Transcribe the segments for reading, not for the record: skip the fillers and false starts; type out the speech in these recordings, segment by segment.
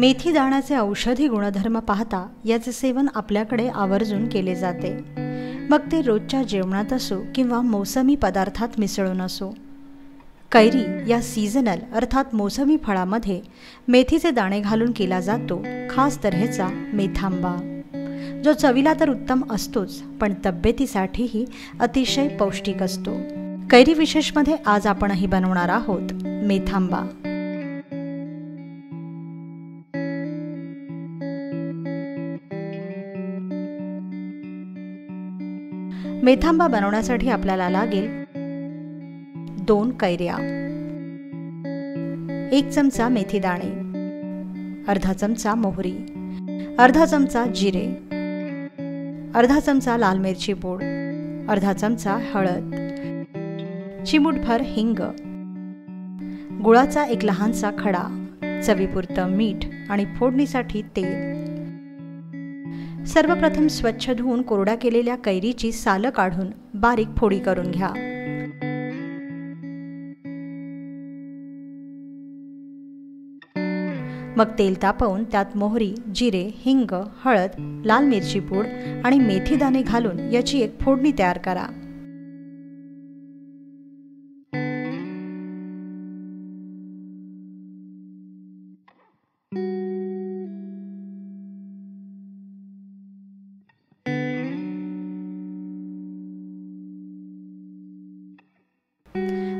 मेथी दाण्याचे औषधी गुणधर्म पाहता याचे सेवन आपल्याकडे आवर्जून केले जाते, मग ते रोजच्या जेवणात असो किंवा मोसमी पदार्थात मिसळून असो। कैरी या सीझनल अर्थात मोसमी फळामध्ये मेथीचे दाणे घालून केला जातो खास तऱ्हेचा मेथांबा, जो चवीला तर उत्तम असतोच पण तब्येतीसाठीही अतिशय पौष्टिक असतो। कैरी विशेषमध्ये आज आपणही बनवणार आहोत मेथांबा। मेथांबा बनवण्यासाठी आपल्याला लागेल 2 कैऱ्या, 1 चमचा मेथी दाणे, अर्धा चमचा मोहरी, अर्धा चमचा जिरे, अर्धा चमचा लाल मिरची पूड, अर्धा चमचा हळद, चिमूटभर हिंग, गुळाचा एक लहानसा खडा, चवीपुरतं मीठ आणि फोडणीसाठी तेल। सर्वप्रथम स्वच्छ धुवून कोरड्या केलेल्या कैरीची सालं काढून बारीक फोडी करून घ्या। मग तेल तापवून त्यात मोहरी, जिरे, हिंग, हळद, लाल मिरची पूड आणि मेथी दाणे घालून याची एक फोडणी तयार करा।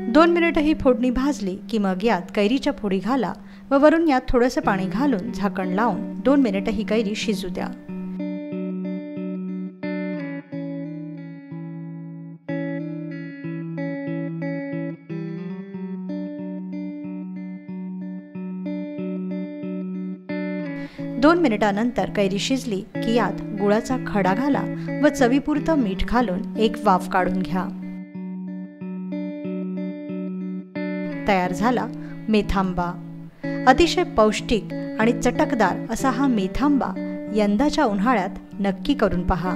दोन मिनिटं ही फोडणी भाजली की मग यात कैरीच्या फोडी घाला व वरून यात थोडंसं पाणी घालून झाकण लावून 2 मिनिटं ही कैरी शिजू द्या। दोन मिनिटांनंतर कैरी शिजली की यात गुळाचा खडा घाला व चवीपुरतं मीठ घालून एक वाफ काढून घ्या। तयार झाला मेथांबा। अतिशय पौष्टिक आणि चटकदार असा हा मेथांबा यंदाच्या उन्हाळ्यात नक्की करून पहा।